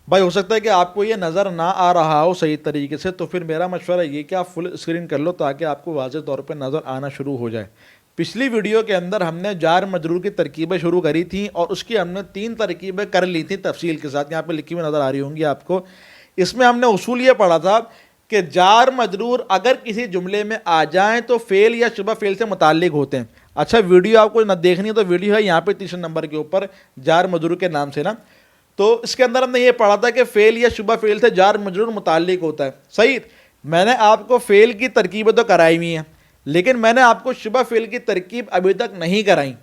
بھائی ہو سکتا ہے کہ آپ کو یہ نظر نہ آ رہا ہو صحیح طریقے سے، تو پھر میرا مشورہ یہ کہ آپ فل اسکرین کر لو تاکہ آپ کو واضح طور پہ نظر آنا شروع ہو جائے۔ پچھلی ویڈیو کے اندر ہم نے جار مجرور کی ترکیبیں شروع کری تھیں اور اس کی ہم نے 3 ترکیبیں کر لی تھیں تفصیل کے ساتھ، یہاں پہ لکھی ہوئی نظر آ رہی ہوں گی آپ کو۔ اس میں ہم نے اصول یہ پڑھا تھا کہ جار مجرور اگر کسی جملے میں آ جائیں تو فعل یا شبہ فعل سے متعلق ہوتے ہیں۔ اچھا ویڈیو آپ کو نہ دیکھنی ہے تو ویڈیو ہے یہاں پہ 3 نمبر کے اوپر جار مجرور کے نام سے نا، تو اس کے اندر ہم نے یہ پڑھا تھا کہ فعل یا شبہ فعل سے جار مجرور متعلق ہوتا ہے، صحیح۔ میں نے آپ کو فعل کی ترکیبیں تو کرائی ہوئی ہیں، لیکن میں نے آپ کو شبہ فعل کی ترکیب ابھی تک نہیں کرائی۔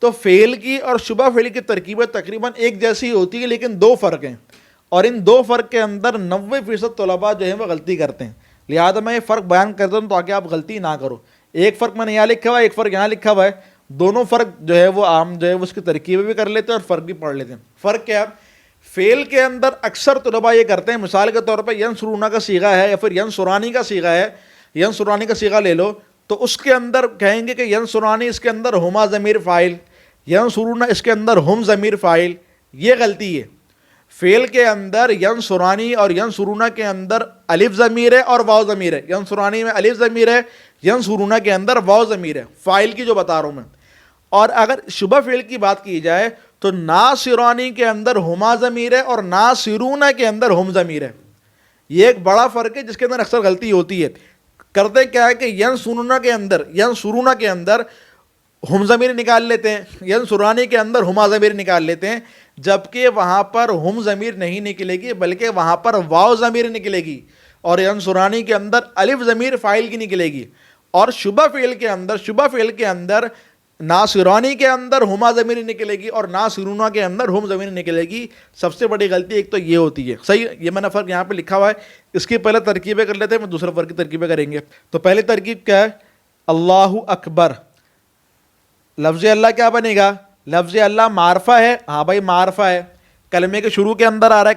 تو فعل کی اور شبہ فعل کی ترکیبیں تقریباً ایک جیسی ہوتی ہیں، لیکن 2 فرق ہیں، اور ان 2 فرق کے اندر 90% طلباء جو ہیں وہ غلطی کرتے ہیں۔ لہٰذا میں یہ فرق بیان کرتا ہوں تاکہ آپ غلطی نہ کرو۔ ایک فرق میں نے یہاں لکھا ہوا ہے، ایک فرق یہاں لکھا ہوا ہے، دونوں فرق جو ہے وہ عام جو ہے اس کی ترکیبیں بھی کر لیتے ہیں اور فرق بھی پڑھ لیتے ہیں۔ فرق کیا ہے؟ فعل کے اندر اکثر طلباء یہ کرتے ہیں، مثال کے طور پہ ینصرون کا صیغہ ہے یا پھر ینصرانی کا صیغہ ہے، ینصرانی کا صیغہ لے لو تو اس کے اندر کہیں گے کہ ینصرانی اس کے اندر ہما ضمیر فاعل، ینصرون اس کے اندر ہم ضمیر فاعل۔ یہ غلطی ہے۔ فعل کے اندر ینصرانی اور ینصرون کے اندر الف ضمیر ہے اور واو ضمیر ہے، ینصرانی میں الف ضمیر ہے، ینصرون کے اندر واو ضمیر ہے، فاعل کی جو بتا رہا ہوں میں۔ اور اگر شبہ فعل کی بات کی جائے تو ناصرانی کے اندر ہما ضمیر ہے اور ناصرون کے اندر ہم ضمیر ہے۔ یہ ایک بڑا فرق ہے جس کے اندر اکثر غلطی ہوتی ہے۔ کرتے کیا ہے کہ ینصرون کے اندر ہم ضمیر نکال لیتے ہیں، ینصرانی کے اندر ہما ضمیر نکال لیتے ہیں، جبکہ وہاں پر ہم ضمیر نہیں نکلے گی بلکہ وہاں پر واو ضمیر نکلے گی، اور ینصرانی کے اندر الف ضمیر فاعل کی نکلے گی۔ اور شبہ فعل کے اندر ناصرانی کے اندر ہما ضمیر نکلے گی اور ناصرون کے اندر ہم ضمیر نکلے گی۔ سب سے بڑی غلطی ایک تو یہ ہوتی ہے، صحیح۔ یہ میں نے فرق یہاں پہ لکھا ہوا ہے، اس کی پہلے ترکیبیں کر لیتے ہیں، میں دوسرے فرق کی ترکیبیں کریں گے۔ تو پہلی ترکیب کیا ہے؟ اللہ اکبر۔ لفظ اللہ کیا بنے گا؟ لفظ اللہ معرفہ ہے، ہاں بھائی معرفہ ہے، کلمے کے شروع کے اندر آ رہا ہے،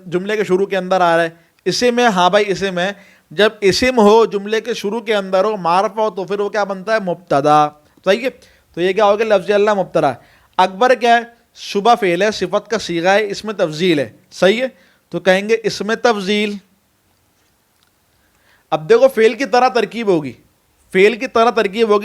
جملے کے شروع کے اندر آ رہا ہے، اسم ہے، ہاں بھائی اسم ہے۔ جب اسم ہو جملے کے شروع کے اندر ہو، معرفہ ہو، تو پھر وہ کیا بنتا ہے؟ مبتدا، صحیح ہے۔ تو یہ کیا ہوگا؟ لفظ اللہ مبتدا۔ اکبر کیا ہے؟ شبہ فعل ہے، صفت کا صیغہ ہے، اس میں تفضیل ہے، صحیح ہے۔ تو کہیں گے اس میں تفضیل۔ اب دیکھو فعل کی طرح ترکیب ہوگی،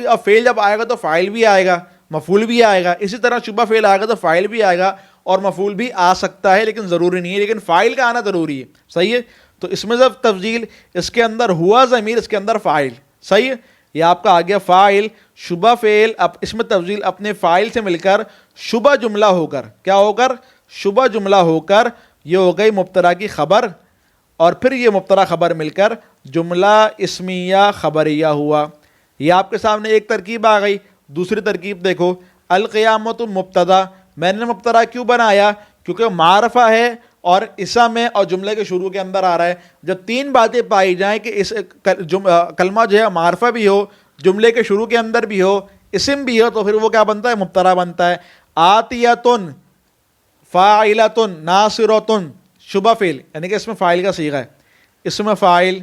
اور فعل جب آئے گا تو فاعل بھی آئے گا، مفعول بھی آئے گا، اسی طرح شبہ فعل آئے گا تو فاعل بھی آئے گا اور مفعول بھی آ سکتا ہے، لیکن ضروری نہیں ہے، لیکن فاعل کا آنا ضروری ہے، صحیح ہے۔ تو اس میں جب تفضیل، اس کے اندر ہوا ضمیر، اس کے اندر فاعل، صحیح ہے۔ یہ آپ کا آ گیا فاعل، شبہ فعل، اس میں تفضیل اپنے فاعل سے مل کر شبہ جملہ ہو کر، کیا ہو کر؟ شبہ جملہ ہو کر یہ ہو گئی مبتدا کی خبر، اور پھر یہ مبتدا خبر مل کر جملہ اسمیہ خبریہ ہوا۔ یہ آپ کے سامنے ایک ترکیب آ گئی۔ دوسری ترکیب دیکھو، القیامت مبتدا۔ میں نے مبتدا کیوں بنایا؟ کیونکہ معرفہ ہے اور اسم ہے اور جملے کے شروع کے اندر آ رہا ہے۔ جب 3 باتیں پائی جائیں کہ اس کلمہ جو ہے معرفہ بھی ہو، جملے کے شروع کے اندر بھی ہو، اسم بھی ہو، تو پھر وہ کیا بنتا ہے؟ مبتدا بنتا ہے۔ آتیتن، فاعلتن، ناصرتن، شبہ فعل، یعنی کہ اس میں فاعل کا صیغہ ہے، اس میں فاعل،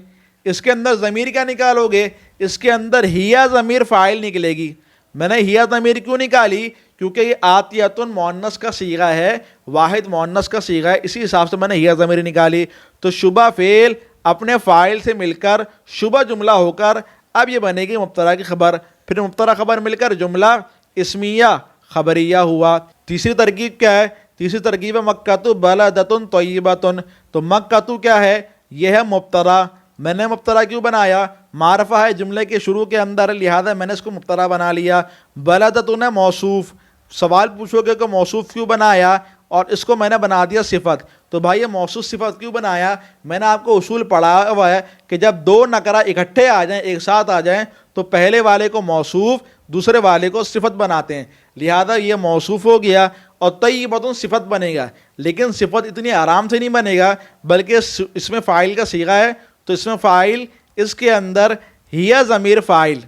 اس کے اندر ضمیر کیا نکالو گے؟ اس کے اندر ہیا ضمیر فاعل نکلے گی۔ میں نے ہیا ضمیر کیوں نکالی؟ کیونکہ یہ آتیتن مؤنث کا صیغہ ہے، واحد مؤنث کا صیغہ ہے، اسی حساب سے میں نے ہیا ضمیر نکالی۔ تو شبہ فعل اپنے فاعل سے مل کر شبہ جملہ ہو کر اب یہ بنے گی مبتدا کی خبر، پھر مبتدا خبر مل کر جملہ اسمیہ خبریہ ہوا۔ تیسری ترکیب کیا ہے؟ تیسری ترکیب ہے مکۃ بلدۃ طیبۃ۔ تو مکۃ کیا ہے؟ یہ ہے مبتدا۔ میں نے مبتدا کیوں بنایا؟ معرفہ ہے جملے کے شروع کے اندر، لہذا میں نے اس کو مبتدا بنا لیا۔ بلدۃ ہے موصوف۔ سوال پوچھو گے کہ موصوف کیوں بنایا، اور اس کو میں نے بنا دیا صفت۔ تو بھائی یہ موصوف صفت کیوں بنایا؟ میں نے آپ کو اصول پڑھا ہوا ہے کہ جب 2 نکرہ اکٹھے آ جائیں، ایک ساتھ آ جائیں، تو پہلے والے کو موصوف، دوسرے والے کو صفت بناتے ہیں، لہذا یہ موصوف ہو گیا اور طیبۃ صفت بنے گا۔ لیکن صفت اتنی آرام سے نہیں بنے گا، بلکہ اس میں فاعل کا صیغہ ہے، تو اس میں فاعل، اس کے اندر ہیا ضمیر فاعل،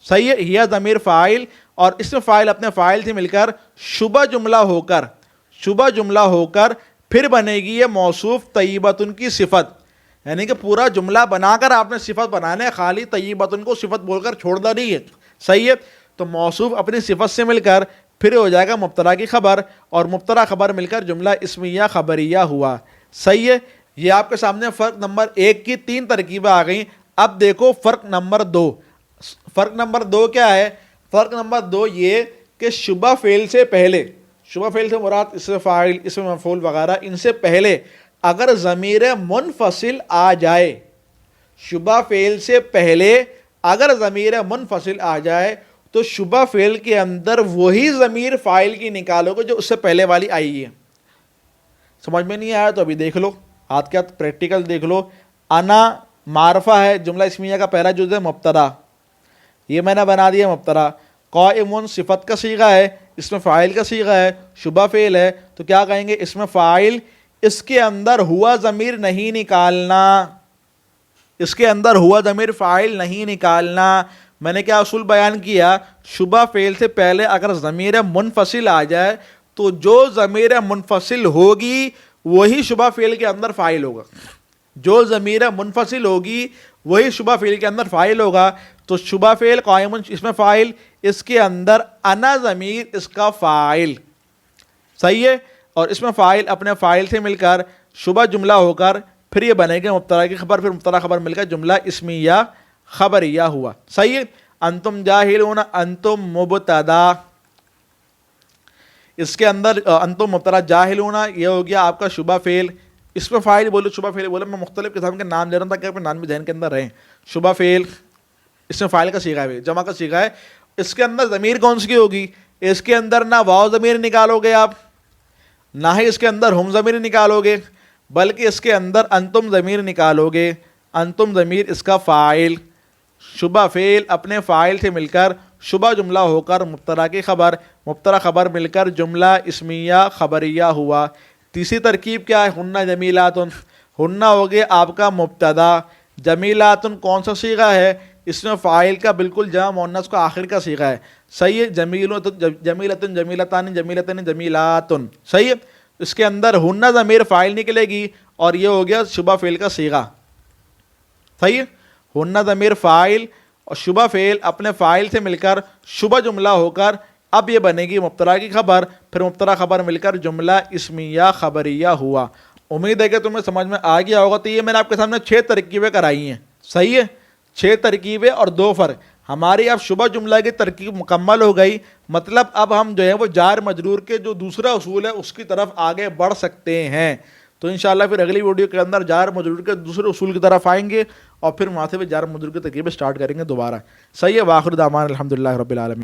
صحیح ہے، ہیا ضمیر فاعل، اور اس میں فاعل اپنے فاعل سے مل کر شبہ جملہ ہو کر پھر بنے گی یہ موصوف طیبۃن کی صفت۔ یعنی کہ پورا جملہ بنا کر آپ نے صفت بنانا ہے، خالی طیبۃن کو صفت بول کر چھوڑنا نہیں ہے، صحیح ہے۔ تو موصوف اپنی صفت سے مل کر پھر ہو جائے گا مبتدا کی خبر، اور مبتدا خبر مل کر جملہ اسمیہ خبریہ ہوا. صحیح ہے. یہ آپ کے سامنے فرق نمبر 1 کی 3 ترکیبیں آ گئیں. اب دیکھو فرق نمبر 2. فرق نمبر 2 کیا ہے؟ فرق نمبر 2 یہ کہ شبہ فعل سے پہلے، شبہ فعل سے مراد اسم فاعل، اسم مفعول وغیرہ، ان سے پہلے اگر ضمیر منفصل آ جائے، شبہ فعل سے پہلے اگر ضمیر منفصل آ جائے تو شبہ فعل کے اندر وہی ضمیر فاعل کی نکالو گے جو اس سے پہلے والی آئی ہے. سمجھ میں نہیں آیا تو ابھی دیکھ لو، ہاتھ کے ہاتھ پریکٹیکل دیکھ لو. انا معرفہ ہے، جملہ اسمیہ کا پہلا جز ہے مبتدا، یہ میں نے بنا دیا مبتدا. قائم صفت کا صیغہ ہے، اس میں فاعل کا صیغہ ہے، شبہ فعل ہے، تو کیا کہیں گے؟ اس میں فاعل، اس کے اندر ہوا ضمیر نہیں نکالنا، اس کے اندر ہوا ضمیر فاعل نہیں نکالنا. میں نے کیا اصول بیان کیا؟ شبہ فعل سے پہلے اگر ضمیر منفصل آ جائے تو جو ضمیر منفصل ہوگی وہی شبہ فعل کے اندر فاعل ہوگا، جو ضمیر منفصل ہوگی وہی شبہ فعل کے اندر فاعل ہوگا. تو شبہ فعل قائم اس میں فاعل، اس کے اندر انا ضمیر اس کا فاعل. صحیح ہے. اور اس میں فاعل اپنے فاعل سے مل کر شبہ جملہ ہو کر پھر یہ بنے گا مبتدا کی خبر، پھر مبتدا خبر مل کر جملہ اسمیہ خبریہ ہوا. صحیح ہے. انتم جاہلون، انتم مبتدا، اس کے اندر انتم مبتدا، جاہلون یہ ہو گیا آپ کا شبہ فعل. اس میں فاعل بولو، شبہ فعل بولو، میں مختلف قسم کے نام لے رہا ہوں تاکہ اپنے نام بھی ذہن کے اندر رہیں. شبہ فعل، اس میں فاعل کا صیغہ ہے، جمع کا صیغہ ہے. اس کے اندر ضمیر کون سی ہوگی؟ اس کے اندر نہ واو ضمیر نکالو گے آپ، نہ ہی اس کے اندر ہم ضمیر نکالو گے، بلکہ اس کے اندر انتم ضمیر نکالو گے. انتم ضمیر اس کا فاعل، شبہ فعل اپنے فاعل سے مل کر شبہ جملہ ہو کر مبتدا کی خبر، مبتدا خبر مل کر جملہ اسمیہ خبریہ ہوا. تیسری ترکیب کیا ہے؟ ہن جمیلاتن. ہن ہو گیا آپ کا مبتدا، جمیلاتن کون سا صیغہ ہے؟ اس میں فاعل کا بالکل جمع مؤنث کا آخر کا صیغہ ہے. صحیح ہے. جمیلتن، جمیلتان، جمیلتن، جمیلاتن. صحیح ہے. اس کے اندر ہن ضمیر فاعل نکلے گی اور یہ ہو گیا شبہ فعل کا صیغہ. صحیح ہے. ہن ضمیر فاعل اور شبہ فعل اپنے فاعل سے مل کر شبہ جملہ ہو کر اب یہ بنے گی مبتدا کی خبر، پھر مبتدا خبر مل کر جملہ اسمیہ خبریہ ہوا. امید ہے کہ تمہیں سمجھ میں آ گیا ہوگا. تو یہ میں نے آپ کے سامنے 6 ترکیبیں کرائی ہیں. صحیح ہے. 6 ترکیبیں اور 2 فرق. ہماری اب شبہ جملہ کی ترکیب مکمل ہو گئی. مطلب اب ہم جو ہے وہ جار مجرور کے جو دوسرا اصول ہے اس کی طرف آگے بڑھ سکتے ہیں. تو انشاءاللہ پھر اگلی ویڈیو کے اندر جار مجرور کے دوسرے اصول کی طرف آئیں گے اور پھر وہاں سے بھی جار مجرور کی ترکیبیں سٹارٹ کریں گے دوبارہ. صحیح ہے. وآخر دعوانا الحمدللہ رب العالمین.